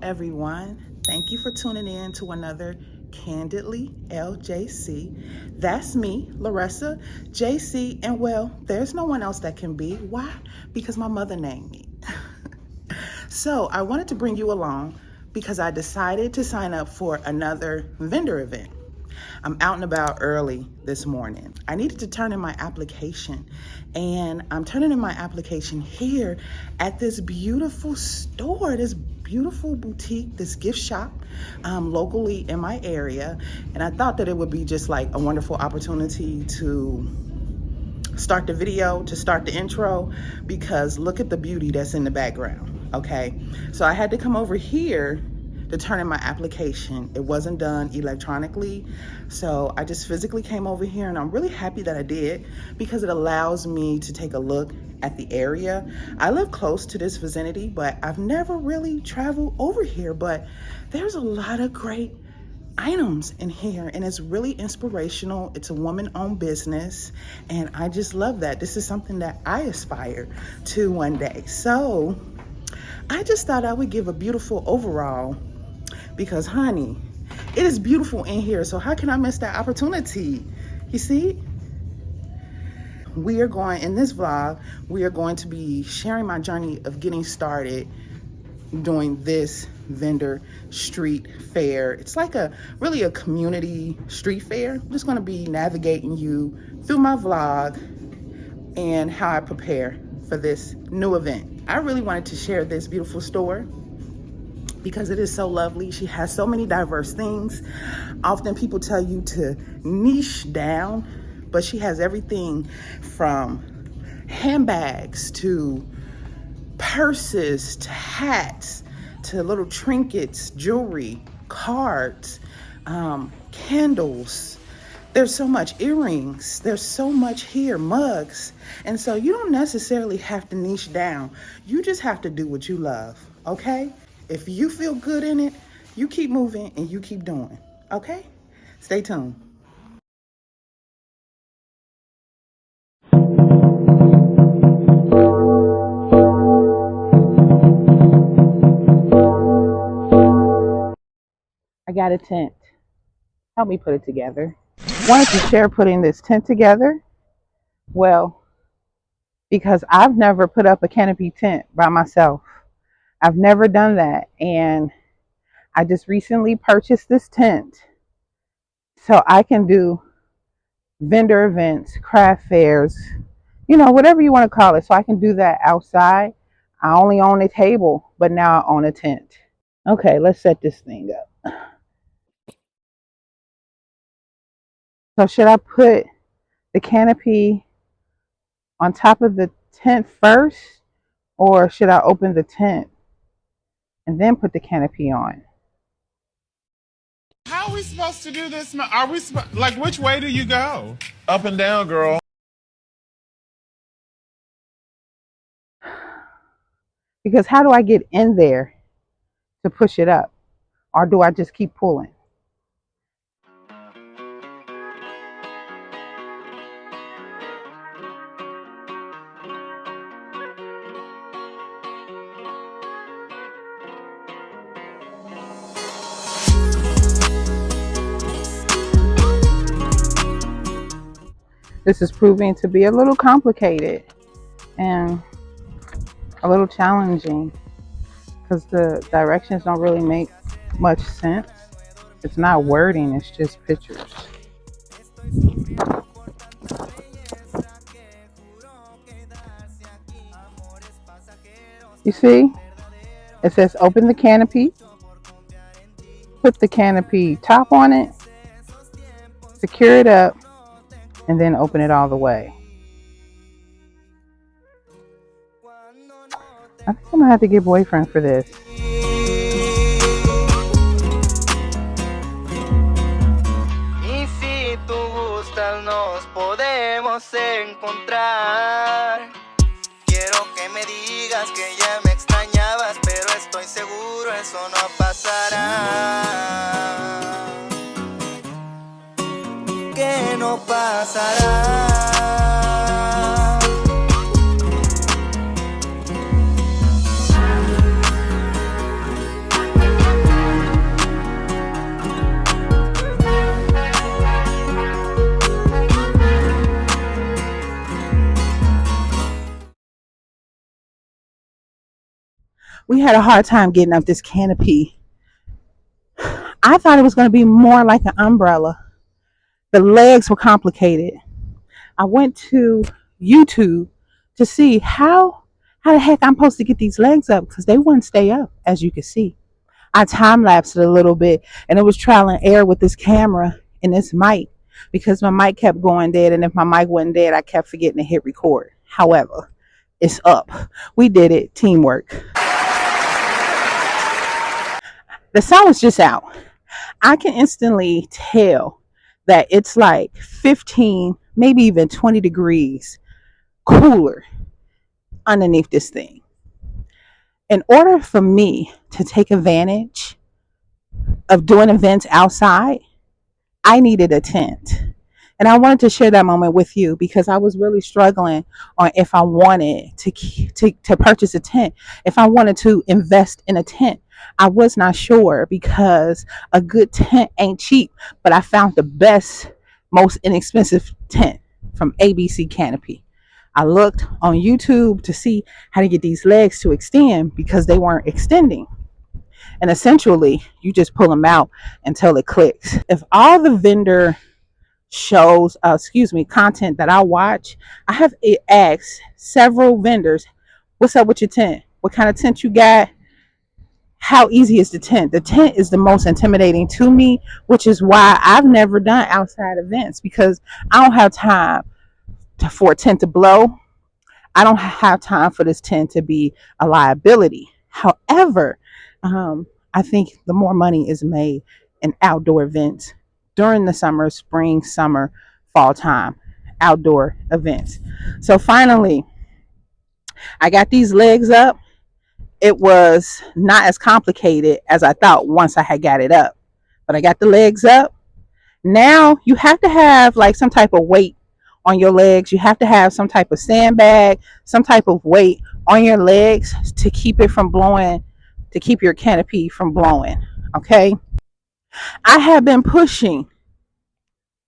everyone. Thank you for tuning in to another Candidly LJC. That's me, Larissa JC, and well, there's no one else that can be. Why? Because my mother named me. So I wanted to bring you along because I decided to sign up for another vendor event. I'm out and about early this morning. I needed to turn in my application, and I'm turning in my application here at this beautiful store, this beautiful boutique, this gift shop locally in my area. And I thought that it would be just like a wonderful opportunity to start the video, to start the intro, because look at the beauty that's in the background, okay? So I had to come over here to turn in my application. It wasn't done electronically, so I just physically came over here, and I'm really happy that I did because it allows me to take a look at the area. I live close to this vicinity, but I've never really traveled over here, but there's a lot of great items in here, and it's really inspirational. It's a woman-owned business, and I just love that. This is something that I aspire to one day. So I just thought I would give a beautiful overall because, honey, it is beautiful in here. So how can I miss that opportunity? You see? In this vlog, we are going to be sharing my journey of getting started doing this vendor street fair. It's like really a community street fair. I'm just going to be navigating you through my vlog and how I prepare for this new event. I really wanted to share this beautiful store because it is so lovely. She has so many diverse things. Often people tell you to niche down, but she has everything from handbags to purses to hats to little trinkets, jewelry, cards, candles. There's so much, earrings. There's so much here, mugs. And so you don't necessarily have to niche down. You just have to do what you love, okay? If you feel good in it, you keep moving and you keep doing, okay? Stay tuned. I got a tent. Help me put it together. Wanted to share putting this tent together. Well, because I've never put up a canopy tent by myself. I've never done that. And I just recently purchased this tent so I can do vendor events, craft fairs, whatever you want to call it. So I can do that outside. I only own a table, but now I own a tent. Okay, let's set this thing up. So should I put the canopy on top of the tent first, or should I open the tent and then put the canopy on? How are we supposed to do this? Are we like, which way do you go? Up and down, girl. Because how do I get in there to push it up? Or do I just keep pulling? This is proving to be a little complicated and a little challenging because the directions don't really make much sense. It's not wording, it's just pictures. You see, it says open the canopy, put the canopy top on it, secure it up, and then open it all the way. I think I'm gonna have to get boyfriend for this. Y si tú gustas, nos podemos encontrar. Quiero que me digas que ya me extrañabas, pero estoy seguro eso no pasará. Que no pasará. We had a hard time getting up this canopy. I thought it was going to be more like an umbrella. The legs were complicated. I went to YouTube to see how the heck I'm supposed to get these legs up because they wouldn't stay up, as you can see. I time lapsed it a little bit, and it was trial and error with this camera and this mic because my mic kept going dead, and if my mic wasn't dead, I kept forgetting to hit record. However, it's up. We did it. Teamwork. The sun was just out. I can instantly tell that it's like 15, maybe even 20 degrees cooler underneath this thing. In order for me to take advantage of doing events outside, I needed a tent. And I wanted to share that moment with you because I was really struggling on if I wanted to purchase a tent, if I wanted to invest in a tent. I was not sure because a good tent ain't cheap, but I found the best, most inexpensive tent from ABCCANOPY. I looked on YouTube to see how to get these legs to extend because they weren't extending. And essentially, you just pull them out until it clicks. If all the vendor shows, content that I watch, I have asked several vendors, what's up with your tent? What kind of tent you got? How easy is the tent? The tent is the most intimidating to me, which is why I've never done outside events because I don't have time for a tent to blow. I don't have time for this tent to be a liability. However, I think the more money is made in outdoor events during the summer, spring, summer, fall time, outdoor events. So finally, I got these legs up. It was not as complicated as I thought once I had got it up, but I got the legs up. Now you have to have like some type of weight on your legs. You have to have some type of sandbag, some type of weight on your legs to keep it from blowing, to keep your canopy from blowing. Okay. I have been pushing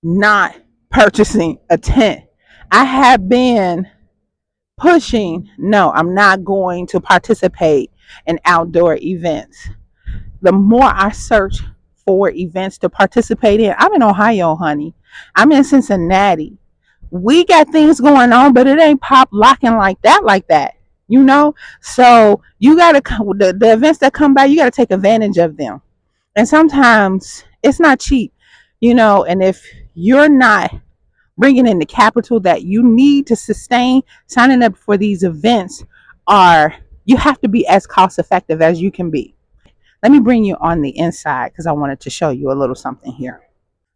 not purchasing a tent. I have been pushing, no, I'm not going to participate in outdoor events. The more I search for events to participate in, I'm in Ohio, honey. I'm in Cincinnati. We got things going on, but it ain't pop locking like that. You know? So you gotta the events that come by, you gotta take advantage of them. And sometimes it's not cheap, and if you're not bringing in the capital that you need to sustain signing up for these events, are you have to be as cost effective as you can be. Let me bring you on the inside because I wanted to show you a little something here.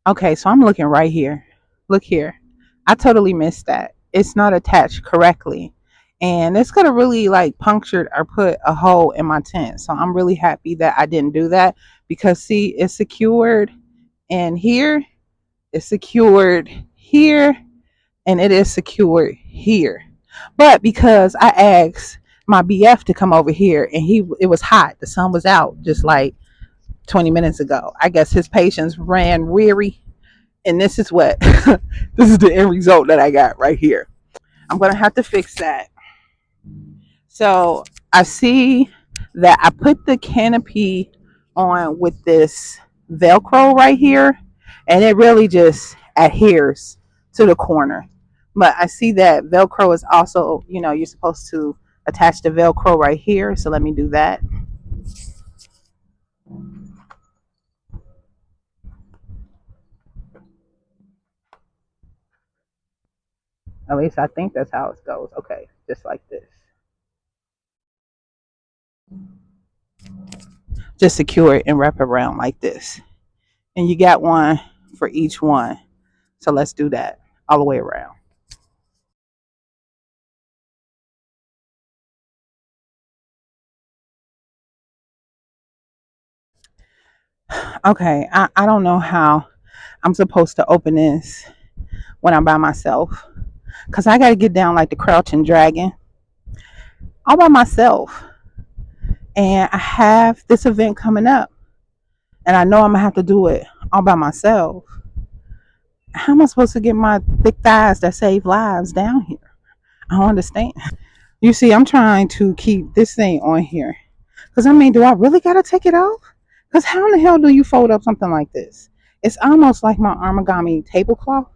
Okay, so I'm looking right here. Look here. I totally missed that. It's not attached correctly. And it's going to really like puncture or put a hole in my tent. So I'm really happy that I didn't do that because see, it's secured in here, it's secured here, and it is secured here. But because I asked my BF to come over here and it was hot, the sun was out just like 20 minutes ago. I guess his patience ran weary, and this is what this is the end result that I got right here. I'm gonna have to fix that. So I see that I put the canopy on with this Velcro right here, and it really just adheres to the corner. But I see that Velcro is also, you're supposed to attach the Velcro right here. So let me do that. At least I think that's how it goes. Okay, just like this. Just secure it and wrap it around like this. And you got one for each one. So let's do that all the way around. Okay, I don't know how I'm supposed to open this when I'm by myself because I got to get down like the crouching dragon all by myself. And I have this event coming up, and I know I'm going to have to do it all by myself. How am I supposed to get my thick thighs that save lives down here? I don't understand. You see, I'm trying to keep this thing on here Because I mean, do I really got to take it off? Because how in the hell do you fold up something like this? It's almost like my origami tablecloth.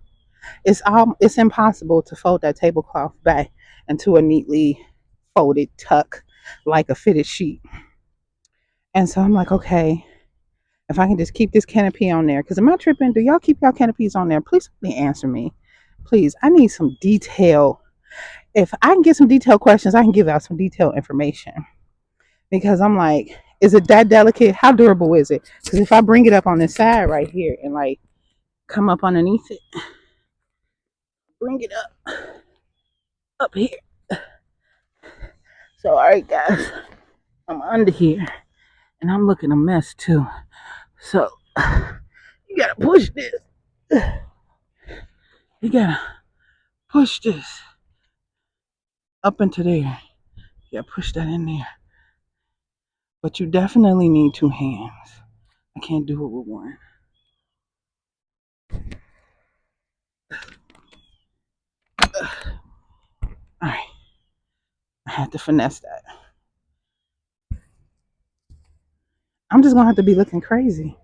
It's impossible to fold that tablecloth back into a neatly folded tuck like a fitted sheet. And so I'm like, okay, if I can just keep this canopy on there, because am I tripping? Do y'all keep y'all canopies on there? Please answer me. Please, I need some detail. If I can get some detailed questions, I can give out some detailed information. Because I'm like, is it that delicate? How durable is it? Because if I bring it up on this side right here and like come up underneath it, bring it up here. So all right, guys, I'm under here and I'm looking a mess too. So you gotta push this. You gotta push this up into there. Yeah, push that in there. But you definitely need two hands. I can't do it with one. All right, I had to finesse that. I'm just gonna have to be looking crazy.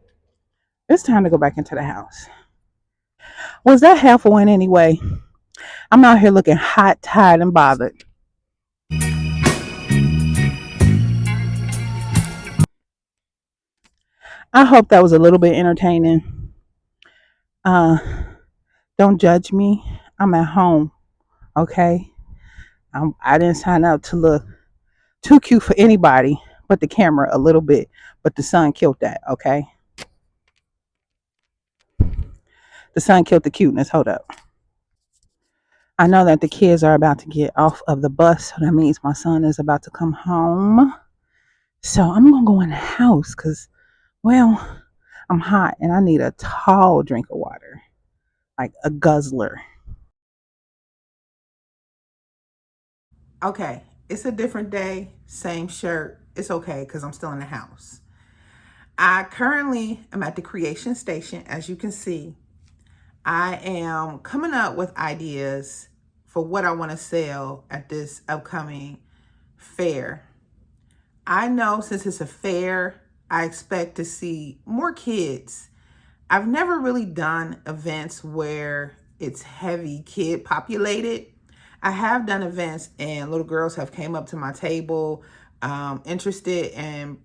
It's time to go back into the house. Was that half a win anyway? I'm out here looking hot, tired, and bothered. I hope that was a little bit entertaining. Uh, don't judge me. I'm at home, okay? I didn't sign up to look too cute for anybody but the camera a little bit. But the sun killed that, okay? The sun killed the cuteness. Hold up. I know that the kids are about to get off of the bus, so that means my son is about to come home. So I'm going to go in the house because, well, I'm hot and I need a tall drink of water, like a guzzler. Okay, it's a different day, same shirt. It's okay because I'm still in the house. I currently am at the creation station. As you can see, I am coming up with ideas for what I want to sell at this upcoming fair. I know since it's a fair, I expect to see more kids. I've never really done events where it's heavy kid populated. I have done events and little girls have came up to my table interested in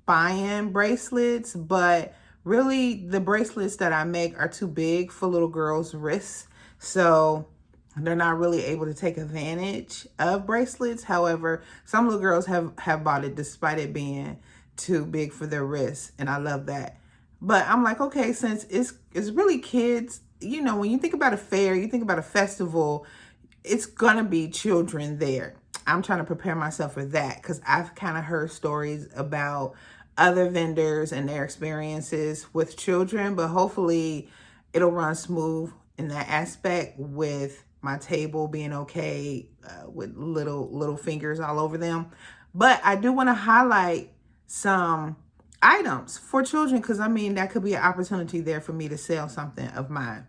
buying bracelets, but really the bracelets that I make are too big for little girls' wrists. So they're not really able to take advantage of bracelets. However, some little girls have bought it despite it being too big for their wrists. And I love that. But I'm like, okay, since it's really kids, you know, when you think about a fair, you think about a festival, it's gonna be children there. I'm trying to prepare myself for that because I've kind of heard stories about other vendors and their experiences with children, but hopefully it'll run smooth in that aspect with my table being okay with little fingers all over them. But I do want to highlight some items for children because I mean that could be an opportunity there for me to sell something of mine.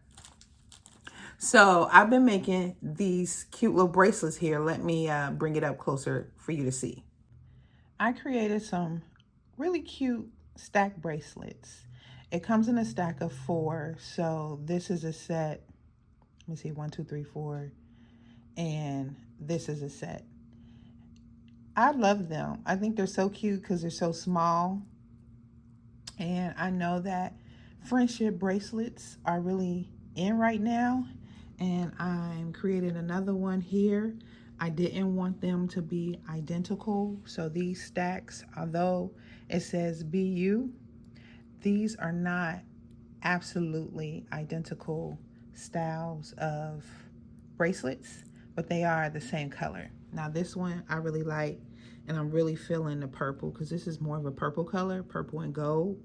So I've been making these cute little bracelets here. Let me bring it up closer for you to see. I created some really cute stack bracelets. It comes in a stack of 4. So this is a set. Let me see, 1, 2, 3, 4. And this is a set. I love them. I think they're so cute because they're so small. And I know that friendship bracelets are really in right now. And I'm creating another one here. I didn't want them to be identical. So these stacks, although it says BU, these are not absolutely identical styles of bracelets, but they are the same color. Now this one I really like, and I'm really feeling the purple because this is more of a purple color, purple and gold.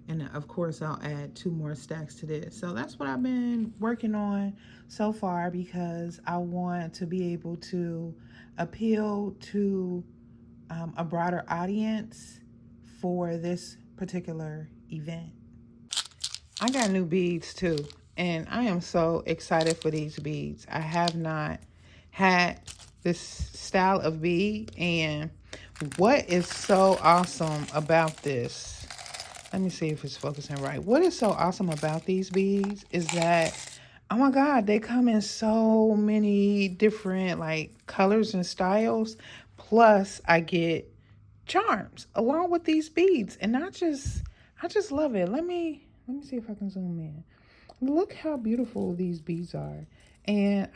And of course I'll add 2 more stacks to this. So that's what I've been working on so far because I want to be able to appeal to a broader audience for this particular event. I got new beads too, and I am so excited for these beads. I have not had this style of bead, and What is so awesome about this? Let me see if it's focusing right. What is so awesome about these beads is that, oh my God, they come in so many different like colors and styles. Plus, I get charms along with these beads, and I just love it. Let me see if I can zoom in. Look how beautiful these beads are, and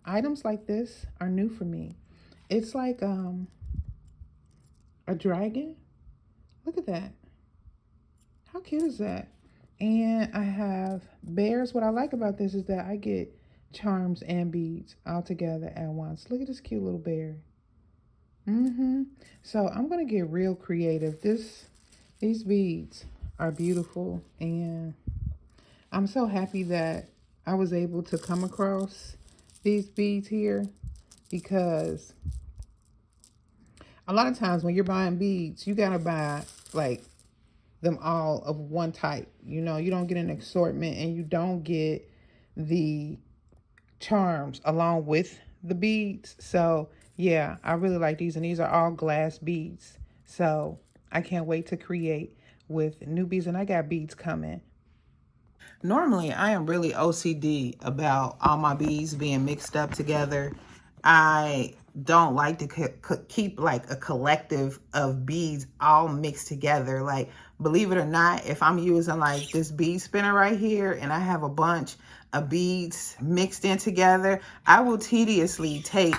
items like this are new for me. It's like a dragon. Look at that. How cute is that? And I have bears. What I like about this is that I get charms and beads all together at once. Look at this cute little bear. So I'm gonna get real creative. These beads are beautiful, and I'm so happy that I was able to come across these beads here, because a lot of times when you're buying beads, you gotta buy like them all of one type. You know, you don't get an assortment, and you don't get the charms along with the beads. So yeah, I really like these, and these are all glass beads. So I can't wait to create with new beads, and I got beads coming. Normally, I am really OCD about all my beads being mixed up together. I don't like to keep like a collective of beads all mixed together. Like, believe it or not, if I'm using like this bead spinner right here and I have a bunch of beads mixed in together, I will tediously take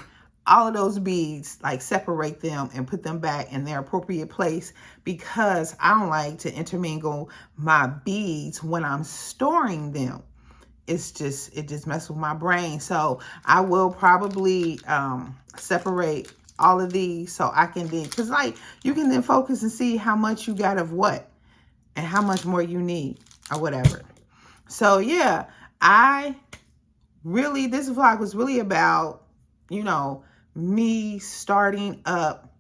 all of those beads, like separate them and put them back in their appropriate place, because I don't like to intermingle my beads when I'm storing them. It just messes with my brain. So I will probably separate all of these so I can then, because like you can then focus and see how much you got of what and how much more you need or whatever. So yeah, this vlog was really about, you know, me starting up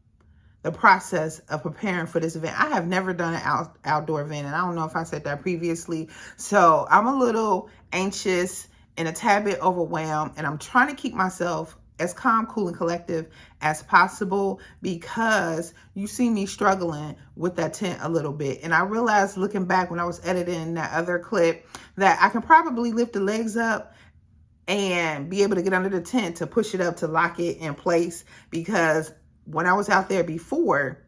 the process of preparing for this event. I have never done an outdoor event, and I don't know if I said that previously. So I'm a little anxious and a tad bit overwhelmed, and I'm trying to keep myself as calm, cool, and collective as possible, because you see me struggling with that tent a little bit. And I realized looking back when I was editing that other clip that I can probably lift the legs up and be able to get under the tent to push it up to lock it in place, because when I was out there before,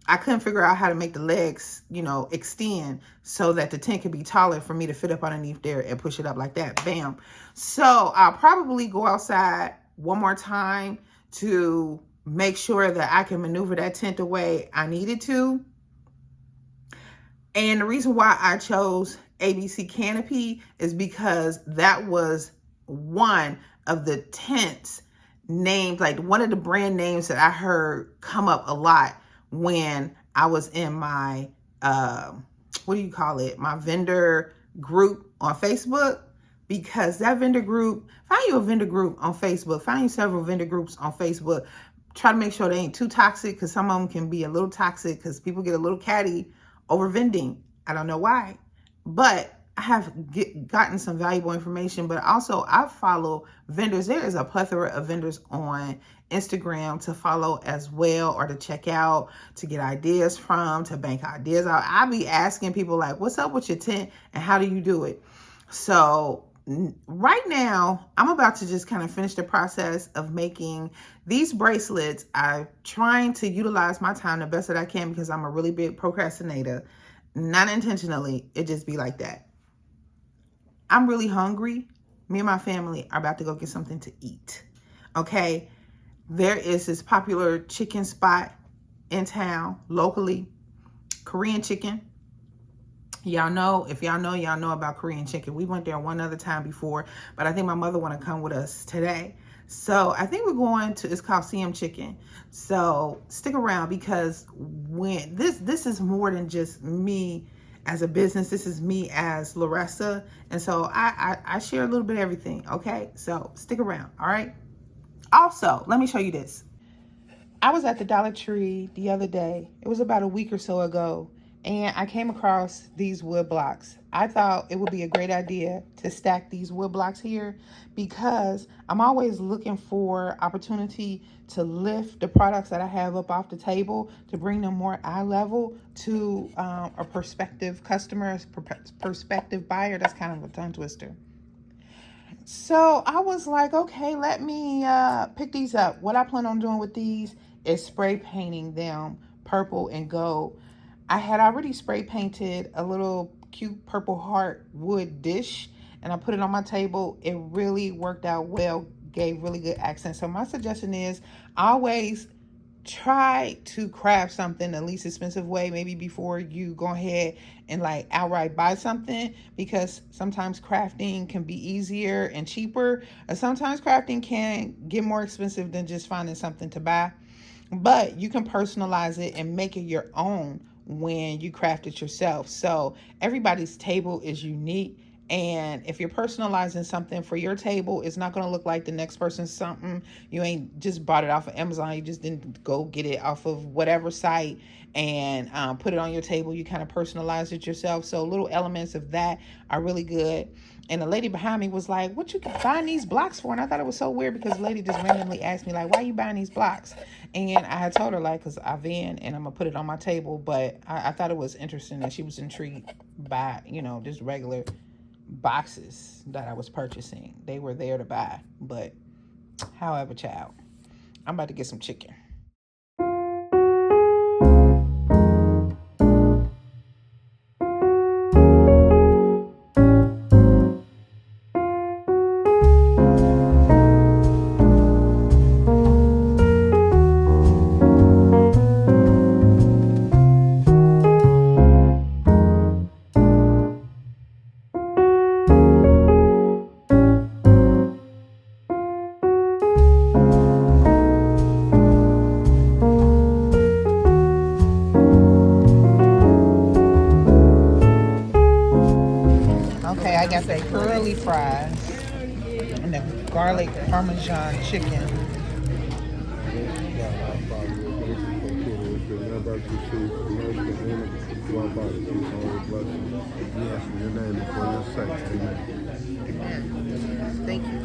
I couldn't figure out how to make the legs, you know, extend so that the tent could be taller for me to fit up underneath there and push it up like that. Bam. So I'll probably go outside one more time to make sure that I can maneuver that tent the way I needed to. And the reason why I chose ABCCANOPY is because that was one of the tents named, like one of the brand names that I heard come up a lot when I was in my, what do you call it? My vendor group on Facebook. Because that vendor group, find you a vendor group on Facebook, find you several vendor groups on Facebook. Try to make sure they ain't too toxic, because some of them can be a little toxic because people get a little catty over vending. I don't know why, but I have gotten some valuable information. But also I follow vendors. There is a plethora of vendors on Instagram to follow as well, or to check out, to get ideas from, to bank ideas out. I'll be asking people like, what's up with your tent and how do you do it? So right now, I'm about to just kind of finish the process of making these bracelets. I'm trying to utilize my time the best that I can, because I'm a really big procrastinator. Not intentionally, it just be like that. I'm really hungry. Me and my family are about to go get something to eat. Okay? There is this popular chicken spot in town, locally, Korean chicken. Y'all know, if y'all know about Korean chicken. We went there one other time before, but I think my mother want to come with us today. So I think we're going to, it's called CM Chicken. So stick around, because when this is more than just me as a business. This is me as Larissa. And so I share a little bit of everything. Okay. So stick around. All right. Also, let me show you this. I was at the Dollar Tree the other day. It was about a week or so ago. and I came across these wood blocks. I thought it would be a great idea to stack these wood blocks here because I'm always looking for opportunity to lift the products that I have up off the table to bring them more eye level to a prospective customer, prospective buyer. That's kind of a tongue twister. So I was like, okay, let me pick these up. What I plan on doing with these is spray painting them purple and gold. I had already spray painted a little cute purple heart wood dish and I put it on my table. It really worked out well, gave really good accents. So my suggestion is always try to craft something the least expensive way, maybe before you go ahead and like outright buy something, because sometimes crafting can be easier and cheaper, and sometimes crafting can get more expensive than just finding something to buy. But you can personalize it and make it your own when you craft it yourself. So everybody's table is unique. And if you're personalizing something for your table, it's not going to look like the next person's something. You ain't just bought it off of Amazon. You just didn't go get it off of whatever site and put it on your table. You kind of personalize it yourself. So little elements of that are really good. And the lady behind me was like, what you buying these blocks for? And I thought it was so weird because the lady just randomly asked me like, why are you buying these blocks? And I had told her like, because I van and I'm going to put it on my table. But I thought it was interesting that she was intrigued by, just regular boxes that I was purchasing. They were there to buy. But however, child, I'm about to get some chicken. I got the curly fries and the garlic parmesan chicken. Thank you.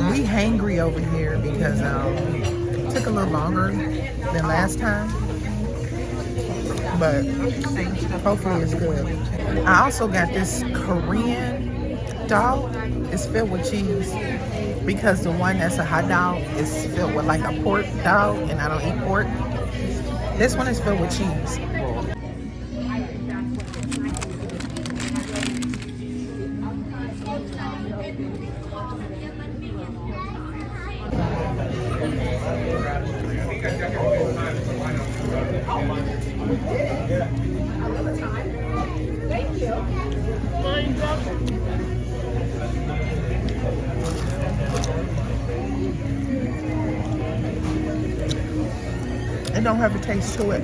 We hangry over here because it took a little longer than last time, but hopefully it's good. I also got this Korean dog. It's filled with cheese because the one that's a hot dog is filled with like a pork dog, and I don't eat pork. This one is filled with cheese. It don't have a taste to it.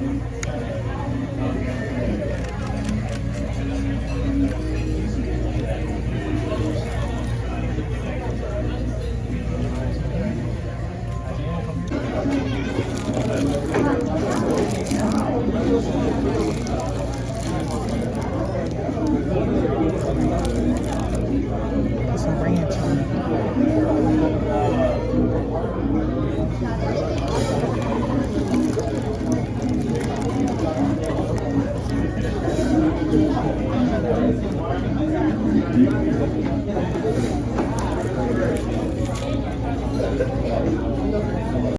Put some ranch on it.